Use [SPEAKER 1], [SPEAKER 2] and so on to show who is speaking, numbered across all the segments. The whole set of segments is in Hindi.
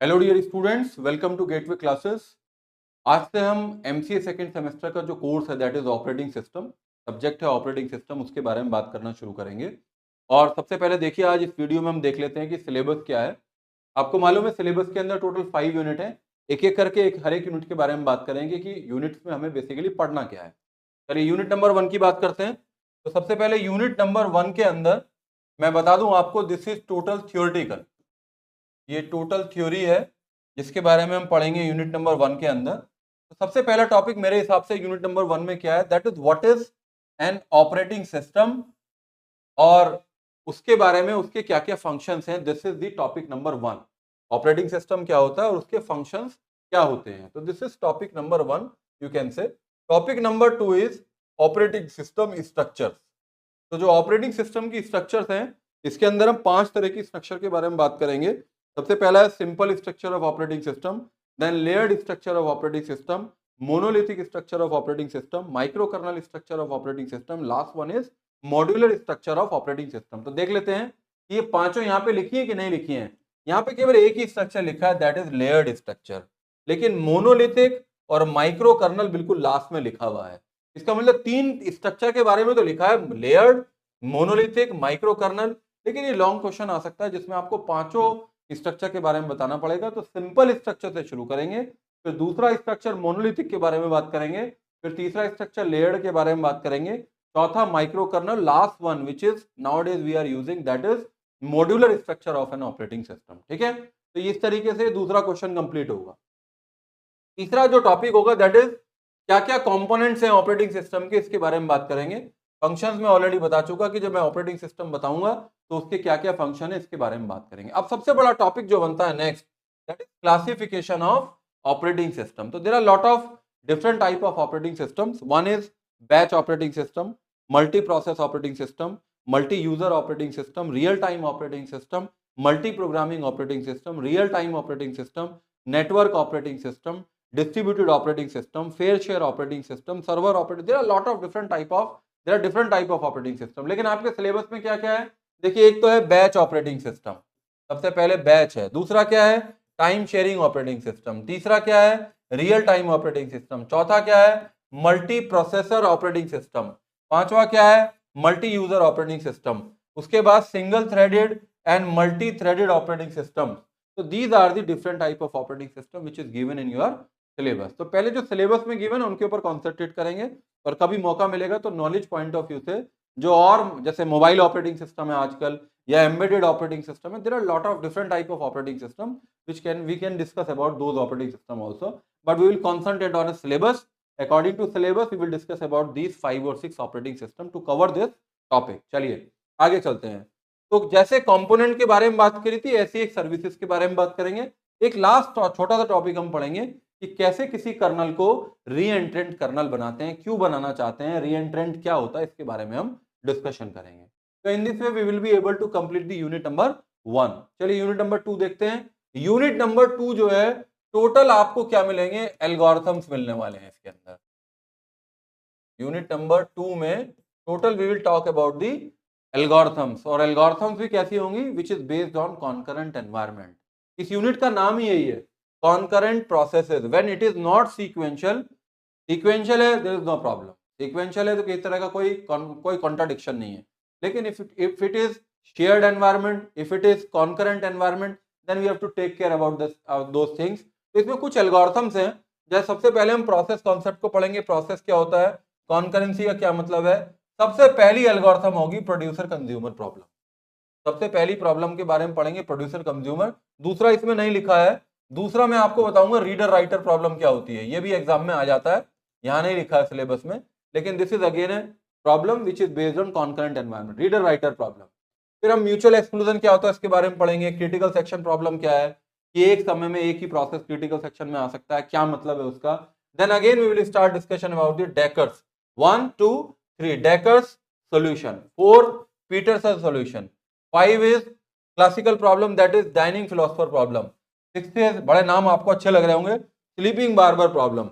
[SPEAKER 1] Hello dear students, welcome to Gateway Classes. आज से हम एमसीए सेकेंड सेमेस्टर का जो कोर्स है that is operating system, subject है ऑपरेटिंग सिस्टम, उसके बारे में बात करना शुरू करेंगे। और सबसे पहले देखिए, आज इस वीडियो में हम देख लेते हैं कि सिलेबस क्या है। आपको मालूम है सिलेबस के अंदर टोटल 5 यूनिट है। एक एक करके हर एक यूनिट के बारे में बात करेंगे कि यूनिट्स में हमें बेसिकली पढ़ना क्या है। चलिए यूनिट नंबर 1 की बात करते हैं। तो सबसे पहले यूनिट नंबर 1 के अंदर मैं बता दूं आपको, दिस इज टोटल थियोरेटिकल। ये टोटल थ्योरी है जिसके बारे में हम पढ़ेंगे यूनिट नंबर 1 के अंदर। तो सबसे पहला टॉपिक मेरे हिसाब से यूनिट नंबर 1 में क्या है, that is what is an operating system, और उसके बारे में उसके क्या क्या फंक्शंस हैं। This is the topic number 1। Operating system क्या होता है और उसके फंक्शंस क्या होते हैं। तो this is topic number 1, you can से। Topic number 2 is operating system structures. तो जो ऑपरेटिंग सिस्टम की स्ट्रक्चर्स हैं, इसके अंदर हम 5 तरह की स्ट्रक्चर के बारे में बात करेंगे। सबसे पहला है simple structure of operating system, then layered structure of operating system, monolithic structure of operating system, micro kernel structure of operating system, last one is modular structure of operating system. तो देख लेते हैं कि ये पांचों यहाँ पे लिखी है कि नहीं लिखी है। यहाँ पे केवल एक ही स्ट्रक्चर लिखा है, दैट इज लेयर्ड स्ट्रक्चर, लेकिन मोनोलिथिक और माइक्रो कर्नल बिल्कुल लास्ट में लिखा हुआ है। इसका मतलब 3 स्ट्रक्चर के बारे में तो लिखा है, लेयर्ड, मोनोलिथिक, माइक्रो कर्नल, लेकिन ये लॉन्ग क्वेश्चन आ सकता है जिसमें आपको पांचों स्ट्रक्चर के बारे में बताना पड़ेगा। तो सिंपल स्ट्रक्चर से शुरू करेंगे, फिर दूसरा स्ट्रक्चर मोनोलिथिक के बारे में बात करेंगे, फिर तीसरा स्ट्रक्चर लेयर्ड के बारे में बात करेंगे, चौथा micro kernel, last one which is nowadays we are using that is modular structure of an operating system. ठीक है, तो इस तरीके से दूसरा क्वेश्चन कंप्लीट होगा। तीसरा जो टॉपिक होगा दैट इज क्या क्या कंपोनेंट्स हैं ऑपरेटिंग सिस्टम के, इसके बारे में बात करेंगे। फंक्शंस में ऑलरेडी बता चुका कि जब मैं ऑपरेटिंग सिस्टम बताऊंगा तो उसके क्या क्या फंक्शन है इसके बारे में बात करेंगे। अब सबसे बड़ा टॉपिक जो बनता है next, that is classification of operating system. तो there are lot of different type of operating systems. One is batch operating system, multi process operating system, multi user operating system, real time operating system, multi programming operating system, real time operating system, network operating system, distributed operating system, fair share operating system, server operating, there are lot of different type of operating system। लेकिन आपके सिलेबस में क्या क्या है, देखिए एक तो है बैच ऑपरेटिंग सिस्टम, सबसे पहले बैच है। दूसरा क्या है, टाइम शेयरिंग ऑपरेटिंग सिस्टम। तीसरा क्या है, रियल टाइम ऑपरेटिंग सिस्टम। चौथा क्या है, मल्टी प्रोसेसर ऑपरेटिंग सिस्टम। पांचवा क्या है, मल्टी यूजर ऑपरेटिंग सिस्टम। उसके बाद single threaded and multi threaded operating system. So these are the different type of operating system which is given in your syllabus. तो पहले जो सिलेबस में गिवन है उनके ऊपर कॉन्सेंट्रेट करेंगे, और कभी मौका मिलेगा तो नॉलेज पॉइंट ऑफ व्यू से जो और जैसे मोबाइल ऑपरेटिंग सिस्टम है आजकल या एम्बेडेड ऑपरेटिंग सिस्टम है, there are lot of different type of operating system which we can discuss about those operating system also, but we will concentrate on a syllabus. According to syllabus we will discuss about these 5 और 6 operating system to cover this topic. चलिए आगे चलते हैं। तो जैसे कंपोनेंट के बारे में बात करी थी, ऐसी एक सर्विसेज के बारे में बात करेंगे। एक लास्ट छोटा सा टॉपिक हम पढ़ेंगे कि कैसे किसी कर्नल को रीएंट्रेंट कर्नल बनाते हैं, क्यों बनाना चाहते हैं, रीएंट्रेंट क्या होता है, इसके बारे में हम डिस्कशन करेंगे। तो in this way we will be able to complete the unit number 1। चलिए यूनिट नंबर 2 देखते हैं। यूनिट नंबर 2 जो है, टोटल आपको क्या मिलेंगे, एल्गोरिथम्स मिलने वाले हैं इसके अंदर। यूनिट नंबर 2 में total we will talk about the algorithms, और एल्गोरिथम्स भी कैसी होंगी, which is based on concurrent environment. इस यूनिट का नाम ही यही है, concurrent processes. When it is not sequential, sequential है there is no problem, sequential है तो किसी तरह का कोई कॉन्ट्राडिक्शन नहीं है। लेकिन if it is shared environment, if it is concurrent environment, then we have to take care about those things. तो इसमें कुछ एल्गोरिथम्स हैं। जैसे सबसे पहले हम प्रोसेस कॉन्सेप्ट को पढ़ेंगे, प्रोसेस क्या होता है, कॉन्करेंसी का क्या मतलब है। सबसे पहली एल्गोरिथम होगी प्रोड्यूसर कंज्यूमर प्रॉब्लम। सबसे पहली प्रॉब्लम के बारे में पढ़ेंगे, प्रोड्यूसर कंज्यूमर। दूसरा इसमें नहीं लिखा है, दूसरा मैं आपको बताऊंगा रीडर राइटर प्रॉब्लम क्या होती है। ये भी एग्जाम में आ जाता है, यहाँ नहीं लिखा है सिलेबस में, लेकिन this is again a problem which is based on concurrent environment, reader writer problem. फिर हम म्यूचुअल एक्सक्लूजन क्या होता है इसके बारे में पढ़ेंगे। क्रिटिकल सेक्शन प्रॉब्लम क्या है, कि एक समय में एक ही प्रोसेस क्रिटिकल सेक्शन में आ सकता है, क्या मतलब है उसका। Then again we will start discussion about the Dekker's 1 2 3 Dekker's solution, 4 Peterson solution, 5 is classical problem that is dining philosopher problem, 6 is, बड़े नाम आपको अच्छे लग रहे होंगे, sleeping barber problem.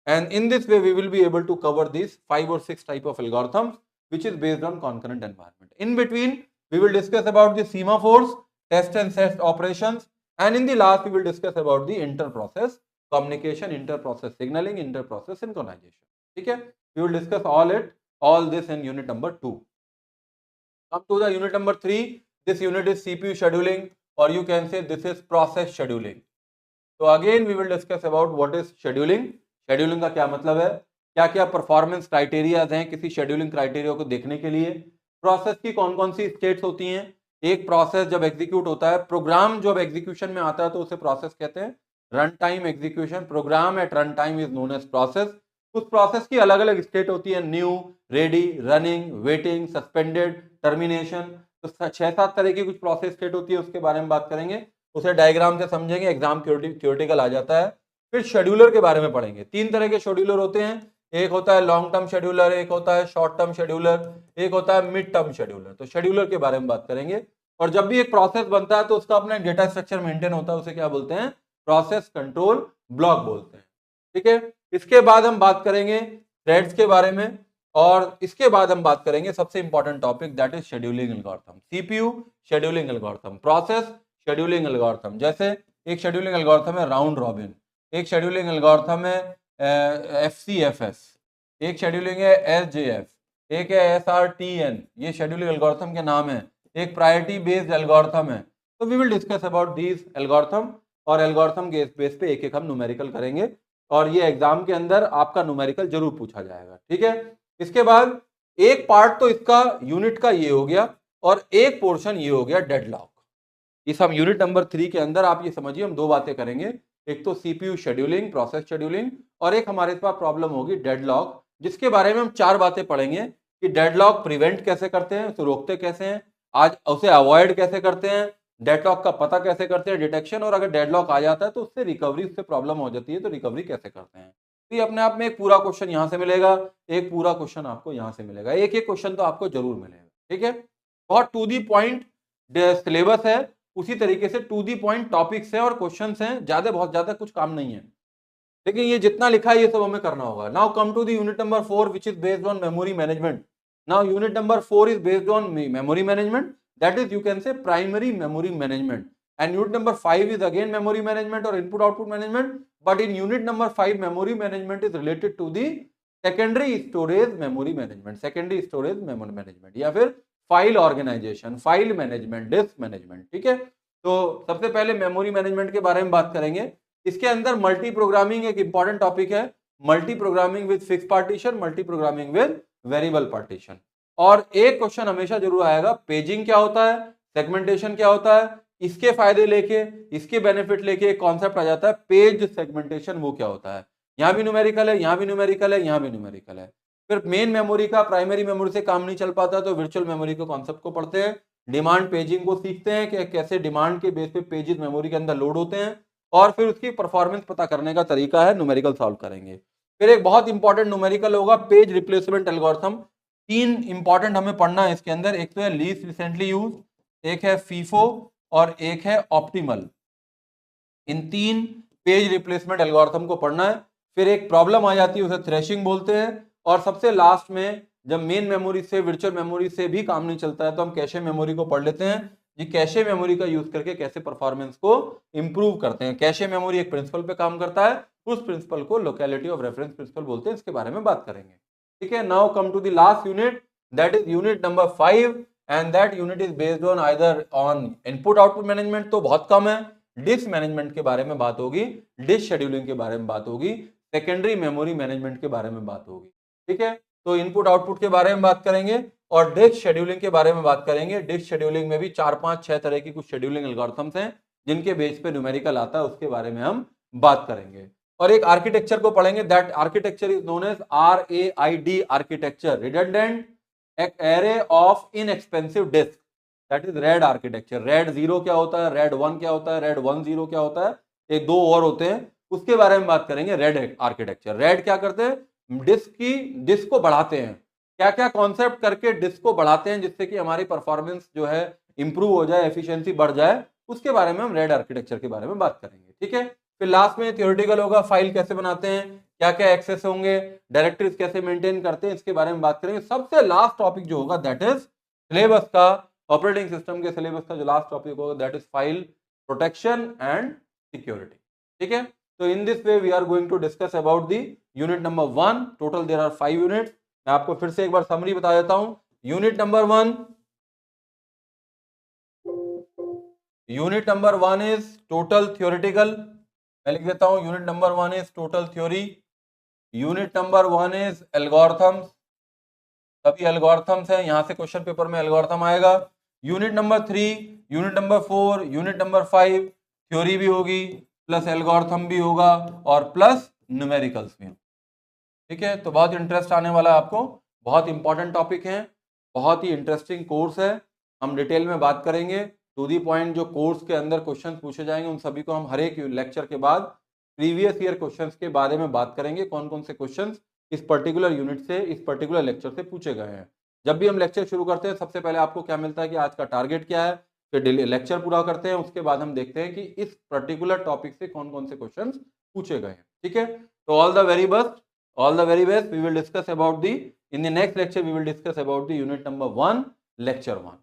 [SPEAKER 1] And in this way we will be able to cover these 5 or 6 type of algorithms which is based on concurrent environment. In between we will discuss about the semaphores, test and set operations, and in the last we will discuss about the inter process communication, inter process signaling, inter process synchronization. ठीक है, we will discuss all this in unit number 2. Come to the unit number 3. This unit is CPU scheduling, or you can say this is process scheduling. So again we will discuss about what is scheduling. Scheduling का क्या मतलब है, क्या क्या परफॉर्मेंस क्राइटेरियाज हैं किसी शेड्यूलिंग क्राइटेरिया को देखने के लिए, प्रोसेस की कौन कौन सी स्टेट्स होती हैं, एक प्रोसेस जब एग्जीक्यूट होता है, प्रोग्राम जब एग्जीक्यूशन में आता है तो उसे प्रोसेस कहते हैं, run time execution, program at run time is known as process. उस प्रोसेस की अलग अलग स्टेट होती है, new, ready, running, waiting, suspended, termination. तो 6-7 तरह की कुछ प्रोसेस स्टेट होती है, उसके बारे में बात करेंगे, उसे डायग्राम से समझेंगे, एग्जाम थ्योरेटिकल आ जाता है. फिर शेड्यूलर के बारे में पढ़ेंगे. 3 तरह के शेड्यूलर होते हैं, एक होता है लॉन्ग टर्म शेड्यूलर, एक होता है शॉर्ट टर्म शेड्यूलर, एक होता है मिड टर्म शेड्यूलर. तो शेड्यूलर के बारे में बात करेंगे. और जब भी एक प्रोसेस बनता है तो उसका अपना डेटा स्ट्रक्चर मेंटेन होता है, उसे क्या बोलते हैं, प्रोसेस कंट्रोल ब्लॉक बोलते हैं. ठीक है, इसके बाद हम बात करेंगे थ्रेड्स के बारे में, और इसके बाद हम बात करेंगे सबसे important topic, that is scheduling algorithm. CPU scheduling algorithm, process scheduling algorithm. जैसे एक शेड्यूलिंग एल्गोरिथम है राउंड रॉबिन, एक शेड्यूलिंग एल्गोरिथम है FCFS, एक शेड्यूलिंग है SJF, एक है SRTN. ये शेड्यूलिंग एल्गोरिथम के नाम है. एक प्रायोरिटी बेस्ड एल्गोरिथम है. तो we will discuss about these algorithm, और एल्गोरिथम के बेस पे एक एक हम न्यूमेरिकल करेंगे, और ये एग्जाम के अंदर आपका न्यूमेरिकल जरूर पूछा जाएगा. ठीक है, इसके बाद एक पार्ट तो इसका यूनिट का ये हो गया, और एक पोर्शन ये हो गया डेडलॉक. इस हम यूनिट नंबर 3 के अंदर आप ये समझिए हम 2 बातें करेंगे, एक तो सीपीयू शेड्यूलिंग, प्रोसेस शेड्यूलिंग, और एक हमारे पास प्रॉब्लम होगी डेडलॉक, जिसके बारे में हम 4 बातें पढ़ेंगे कि डेडलॉक प्रिवेंट कैसे करते हैं, उसे रोकते कैसे हैं, आज उसे अवॉइड कैसे करते हैं, डेडलॉक का पता कैसे करते हैं, डिटेक्शन, और अगर डेडलॉक आ जाता है तो उससे रिकवरी, उससे प्रॉब्लम हो जाती है तो रिकवरी कैसे करते हैं. तो ये अपने आप में एक पूरा क्वेश्चन यहाँ से मिलेगा, एक पूरा क्वेश्चन आपको यहाँ से मिलेगा, एक एक क्वेश्चन तो आपको जरूर मिलेगा. ठीक है, बहुत टू दी पॉइंट सिलेबस है, उसी तरीके से टू दी पॉइंट टॉपिक्स है और क्वेश्चंस हैं, बहुत ज्यादा कुछ काम नहीं है, लेकिन ये जितना लिखा है ये सब हमें करना होगा. Now come to the unit number 4 which is based on memory management. Now unit number 4 is based on memory management, that is you can say primary memory management, and unit number 5 is again memory management और input output management, but in unit number 5 memory management is related to the secondary storage memory management, secondary storage memory management, या फिर file organization, file management, disc management. ठीक है, तो सबसे पहले मेमोरी मैनेजमेंट के बारे में बात करेंगे. इसके अंदर मल्टी प्रोग्रामिंग एक इंपॉर्टेंट टॉपिक है, multi programming with fix partition, multi programming with variable partition. और एक क्वेश्चन हमेशा जरूर आएगा, पेजिंग क्या होता है, सेगमेंटेशन क्या होता है, इसके फायदे लेके, इसके बेनिफिट लेके एक कॉन्सेप्ट आ जाता है पेज सेगमेंटेशन, वो क्या होता है. यहाँ भी न्यूमेरिकल है, यहाँ भी न्यूमेरिकल है, यहाँ भी न्यूमेरिकल है. फिर मेन मेमोरी का प्राइमरी मेमोरी से काम नहीं चल पाता तो वर्चुअल मेमोरी के कॉन्सेप्ट को पढ़ते हैं, डिमांड पेजिंग को सीखते हैं कि कैसे डिमांड के बेस पे पेजेस मेमोरी के अंदर लोड होते हैं, और फिर उसकी परफॉर्मेंस पता करने का तरीका है, न्यूमेरिकल सॉल्व करेंगे. फिर एक बहुत इंपॉर्टेंट न्यूमेरिकल होगा पेज रिप्लेसमेंट एल्गोरिथम. 3 इंपॉर्टेंट हमें पढ़ना है इसके अंदर, एक तो है लीस्ट रिसेंटली यूज, एक है फीफो, और एक है ऑप्टिमल. इन 3 पेज रिप्लेसमेंट एल्गोरिथम को पढ़ना है. फिर एक प्रॉब्लम आ जाती है, उसे थ्रेशिंग बोलते हैं, और सबसे लास्ट में जब मेन मेमोरी से वर्चुअल मेमोरी से भी काम नहीं चलता है तो हम कैशे मेमोरी को पढ़ लेते हैं, ये कैशे मेमोरी का यूज करके कैसे परफॉर्मेंस को इंप्रूव करते हैं. कैशे मेमोरी एक प्रिंसिपल पे काम करता है, उस प्रिंसिपल को लोकेलिटी ऑफ रेफरेंस प्रिंसिपल बोलते हैं, इसके बारे में बात करेंगे. ठीक है, now come to the last unit, that is unit number 5, and that unit is based on either on input output management, तो बहुत कम है, डिस्क मैनेजमेंट के बारे में बात होगी, डिस्क शेड्यूलिंग के बारे में बात होगी, सेकेंडरी मेमोरी मैनेजमेंट के बारे में बात होगी. ठीक है, तो इनपुट आउटपुट के बारे में बात करेंगे और डिस्क शेड्यूलिंग के बारे में बात करेंगे. डिस्क शेड्यूलिंग में भी 4, 5, 6 तरह की कुछ शेड्यूलिंग एल्गोरिथम्स हैं जिनके बेस पे न्यूमेरिकल आता है, उसके बारे में हम बात करेंगे. और एक आर्किटेक्चर को पढ़ेंगे, that architecture is known as RAID architecture, redundant array of inexpensive disk, that is RAID architecture. RAID 0 क्या होता है, रेड 1 क्या होता है, रेड 10 क्या होता है, एक 2 और होते हैं, उसके बारे में बात करेंगे. रेड आर्किटेक्चर, रेड क्या करते हैं, डिस्क को बढ़ाते हैं, क्या क्या कॉन्सेप्ट करके डिस्क को बढ़ाते हैं जिससे कि हमारी परफॉर्मेंस जो है इंप्रूव हो जाए, एफिशिएंसी बढ़ जाए, उसके बारे में हम रेड आर्किटेक्चर के बारे में बात करेंगे. ठीक है, फिर लास्ट में थ्योरेटिकल होगा, फाइल कैसे बनाते हैं, क्या क्या एक्सेस होंगे, डायरेक्टरीज कैसे मेंटेन करते हैं, इसके बारे में बात करेंगे. सबसे लास्ट टॉपिक जो होगा दैट इज सिलेबस का, ऑपरेटिंग सिस्टम के सिलेबस का जो लास्ट टॉपिक होगा that is file protection and security. ठीक है, तो in this way we are going to discuss about the unit number 1। Total there are 5 units. मैं आपको फिर से एक बार समरी बता देता हूं। Unit number 1 is total theoretical. मैं लिख देता हूं, unit number 1 is total theory. Unit number 1 is algorithms. सभी एल्गोरिथम्स हैं, यहां से क्वेश्चन पेपर में एल्गोरिथम आएगा। Unit number 3, unit number 4, unit number 5 theory भी होगी, प्लस एल्गोरिथम भी होगा और प्लस न्यूमेरिकल्स भी। ठीक है, तो बहुत इंटरेस्ट आने वाला है आपको। बहुत इंपॉर्टेंट टॉपिक है, बहुत ही इंटरेस्टिंग कोर्स है। हम डिटेल में बात करेंगे, टू दी पॉइंट जो कोर्स के अंदर क्वेश्चन पूछे जाएंगे उन सभी को हम हर एक लेक्चर के बाद प्रीवियस ईयर क्वेश्चंस के बारे में बात करेंगे, कौन कौन से क्वेश्चंस इस पर्टिकुलर यूनिट से, इस पर्टिकुलर लेक्चर से पूछे गए हैं। जब भी हम लेक्चर शुरू करते हैं सबसे पहले आपको क्या मिलता है कि आज का टारगेट क्या है, फिर लेक्चर पूरा करते हैं, उसके बाद हम देखते हैं कि इस पर्टिकुलर टॉपिक से कौन कौन से क्वेश्चंस पूछे गए हैं। ठीक है, तो all the very best, all the very best. We will discuss about the in the next lecture we will discuss about the unit number 1 lecture 1.